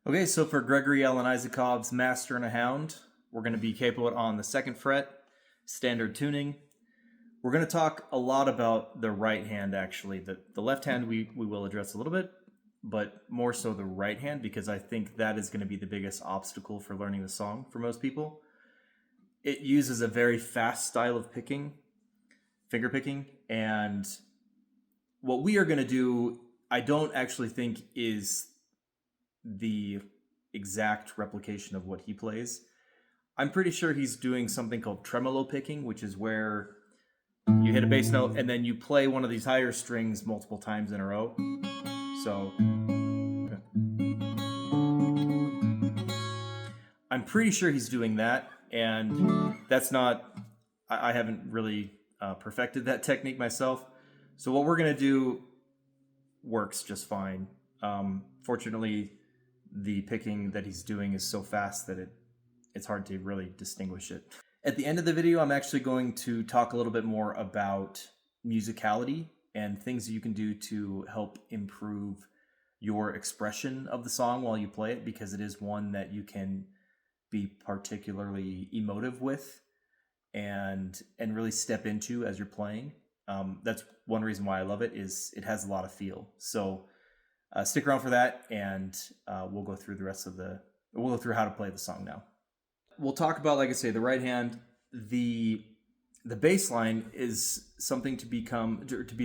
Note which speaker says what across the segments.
Speaker 1: Okay, so for Gregory Isakov's Master and a Hound, we're going to be Capo on the 2nd fret, standard tuning. We're going to talk a lot about the right hand, actually. The left hand we will address a little bit, but more so the right hand, because I think that is going to be the biggest obstacle for learning the song for most people. It uses a very fast style of picking, finger picking, and what we are going to do, I don't actually think is the exact replication of what he plays. I'm pretty sure he's doing something called tremolo picking, which is where you hit a bass note and then you play one of these higher strings multiple times in a row. So I'm pretty sure he's doing that, and that's not, I haven't really perfected that technique myself. So what we're going to do works just fine. Fortunately, the picking that he's doing is so fast that it's hard to really distinguish it. At the end of the video, I'm actually going to talk a little bit more about musicality and things that you can do to help improve your expression of the song while you play it, because it is one that you can be particularly emotive with and really step into as you're playing. That's one reason why I love it, is it has a lot of feel. So stick around for that, and we'll go through we'll go through how to play the song now. We'll talk about, like I say, the right hand. The bass line is something to be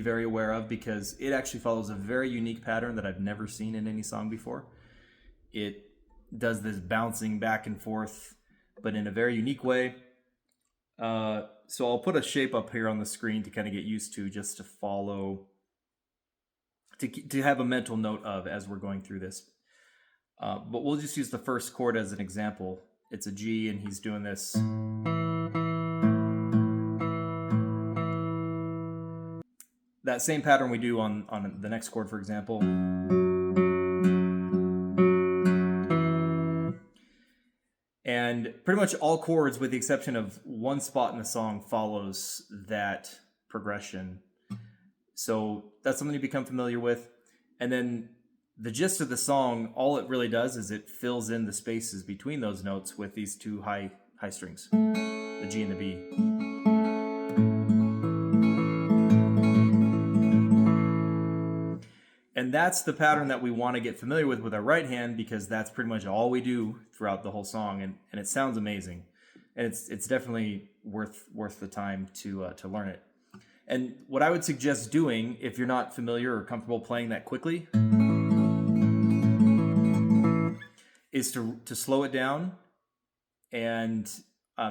Speaker 1: very aware of, because it actually follows a very unique pattern that I've never seen in any song before. It does this bouncing back and forth, but in a very unique way. So I'll put a shape up here on the screen to kind of get used to, just to follow, to have a mental note of as we're going through this. But we'll just use the first chord as an example. It's a G, and he's doing this. That same pattern we do on the next chord, for example. And pretty much all chords, with the exception of one spot in the song, follows that progression. So that's something to become familiar with. And then the gist of the song, all it really does is it fills in the spaces between those notes with these two high strings, the G and the B. And that's the pattern that we want to get familiar with our right hand, because that's pretty much all we do throughout the whole song, and it sounds amazing. And it's definitely worth the time to learn it. And what I would suggest doing, if you're not familiar or comfortable playing that quickly, is to slow it down, and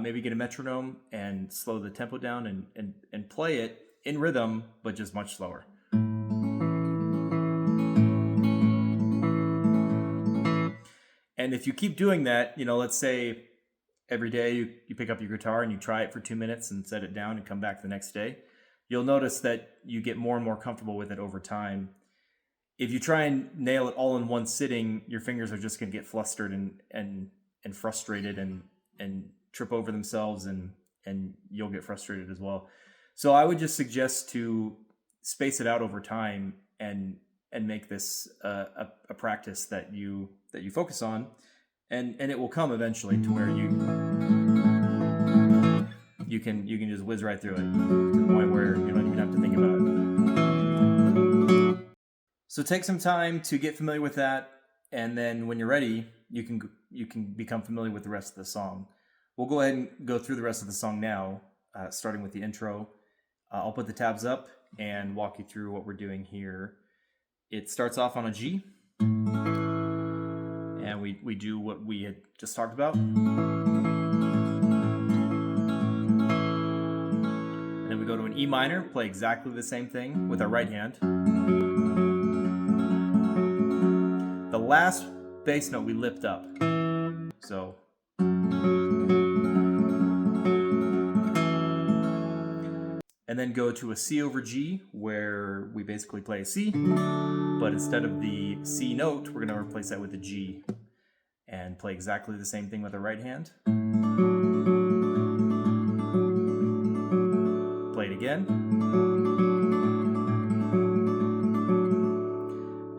Speaker 1: maybe get a metronome and slow the tempo down, and play it in rhythm, but just much slower. And if you keep doing that, let's say every day you pick up your guitar and you try it for 2 minutes and set it down and come back the next day, you'll notice that you get more and more comfortable with it over time. If you try and nail it all in one sitting, your fingers are just going to get flustered and frustrated and trip over themselves, and you'll get frustrated as well. So I would just suggest to space it out over time and make this a practice that you focus on, and it will come eventually to where you can just whiz right through it, to the point where you don't even have to think about it. So take some time to get familiar with that, and then when you're ready, you can become familiar with the rest of the song. We'll go ahead and go through the rest of the song now, starting with the intro. I'll put the tabs up and walk you through what we're doing here. It starts off on a G, and we do what we had just talked about. And then we go to an E minor, play exactly the same thing with our right hand. The last bass note we lift up. So and then go to a C over G, where we basically play a C, but instead of the C note, we're going to replace that with a G and play exactly the same thing with the right hand. Play it again.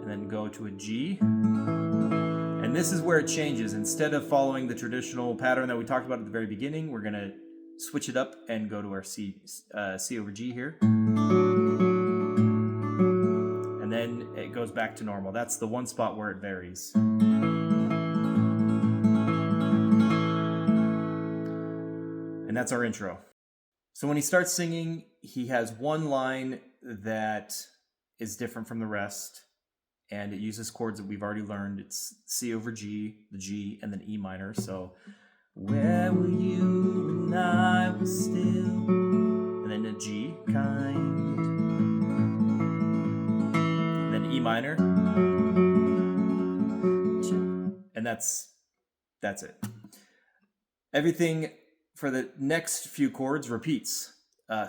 Speaker 1: And then go to a G, and And this is where it changes. Instead of following the traditional pattern that we talked about at the very beginning, we're going to switch it up and go to our C over G here. And then it goes back to normal. That's the one spot where it varies. And that's our intro. So when he starts singing, he has one line that is different from the rest, and it uses chords that we've already learned. It's C over G, the G, and then E minor. So, where were you when I was still? And then a G, kind. And then E minor. And that's it. Everything for the next few chords repeats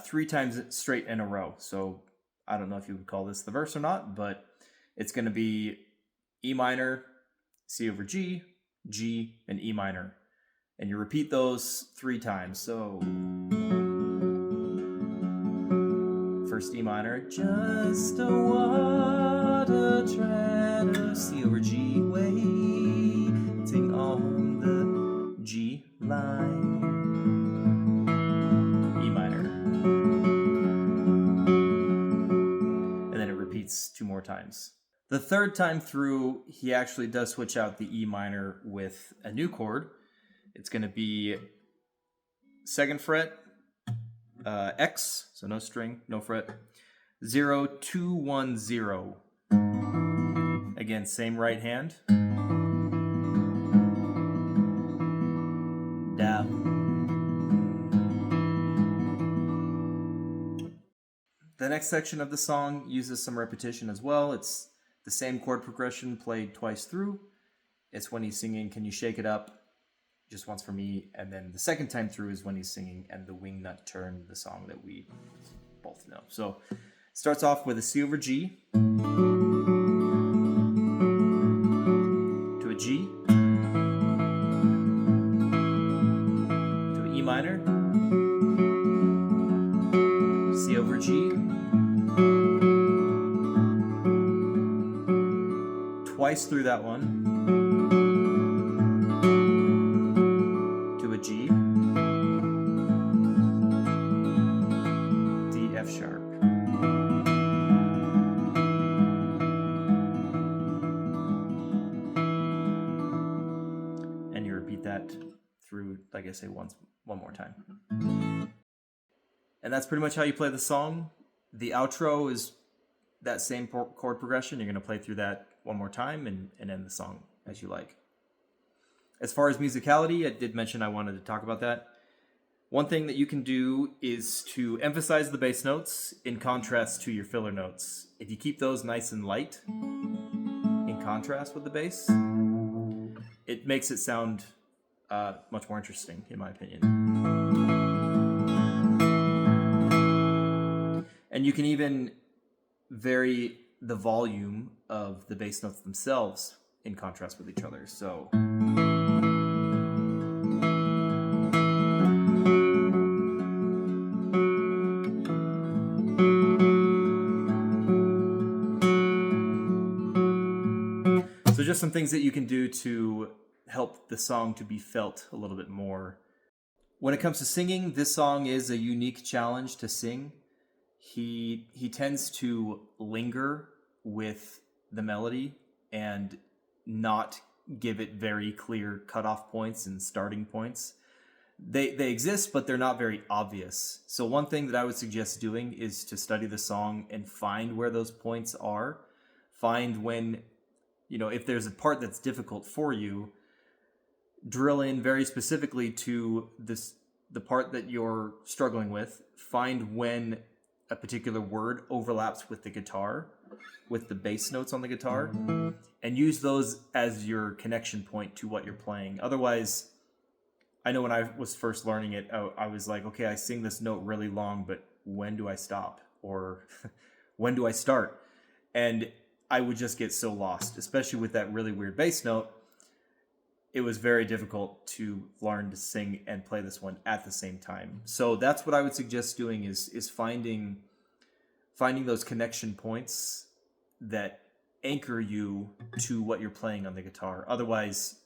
Speaker 1: 3 times straight in a row. So I don't know if you would call this the verse or not, but it's going to be E minor, C over G, G, and E minor. And you repeat those 3 times. So first E minor, just a water treader, C over G, waiting on the G line. E minor. And then it repeats 2 more times. The third time through, he actually does switch out the E minor with a new chord. It's going to be 2nd fret, X, so no string, no fret, 0, 2, 1, 0. Again, same right hand. Down. The next section of the song uses some repetition as well. It's the same chord progression played twice through. It's when he's singing, "Can you shake it up?" just once for me. And then the second time through is when he's singing "And the Wingnut Turn," the song that we both know. So it starts off with a C over G to a G to an E minor, C over G, twice through that one, to a G, D, F sharp. And you repeat that through, like I say, one more time. And that's pretty much how you play the song. The outro is that same chord progression. You're going to play through that one more time and end the song as you like. As far as musicality, I did mention I wanted to talk about that. One thing that you can do is to emphasize the bass notes in contrast to your filler notes. If you keep those nice and light in contrast with the bass, it makes it sound much more interesting, in my opinion. And you can even vary the volume of the bass notes themselves in contrast with each other. So just some things that you can do to help the song to be felt a little bit more. When it comes to singing, this song is a unique challenge to sing. He tends to linger with the melody and not give it very clear cutoff points and starting points. They exist, but they're not very obvious. So one thing that I would suggest doing is to study the song and find where those points are. Find when, if there's a part that's difficult for you, drill in very specifically to the part that you're struggling with. Find when a particular word overlaps with the guitar, with the bass notes on the guitar, and use those as your connection point to what you're playing. Otherwise, I know when I was first learning it, I was like, okay, I sing this note really long, but when do I stop? Or when do I start? And I would just get so lost, especially with that really weird bass note. It was very difficult to learn to sing and play this one at the same time. So that's what I would suggest doing is finding those connection points that anchor you to what you're playing on the guitar. Otherwise,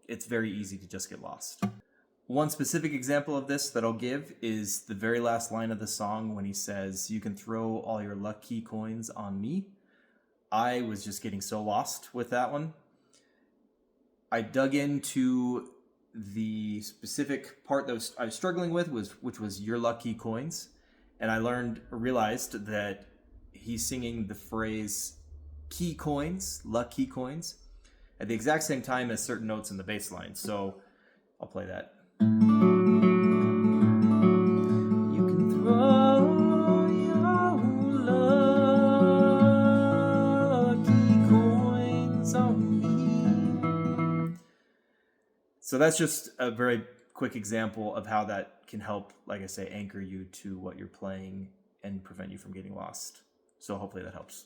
Speaker 1: it's very easy to just get lost. One specific example of this that I'll give is the very last line of the song when he says, "You can throw all your lucky coins on me." I was just getting so lost with that one. I dug into the specific part that I was struggling with, which was "your lucky coins," and I realized that he's singing the phrase "key coins," luck key coins, at the exact same time as certain notes in the bass line. So I'll play that. You can throw your lucky coins on me. So that's just a very quick example of how that can help, like I say, anchor you to what you're playing and prevent you from getting lost. So hopefully that helps.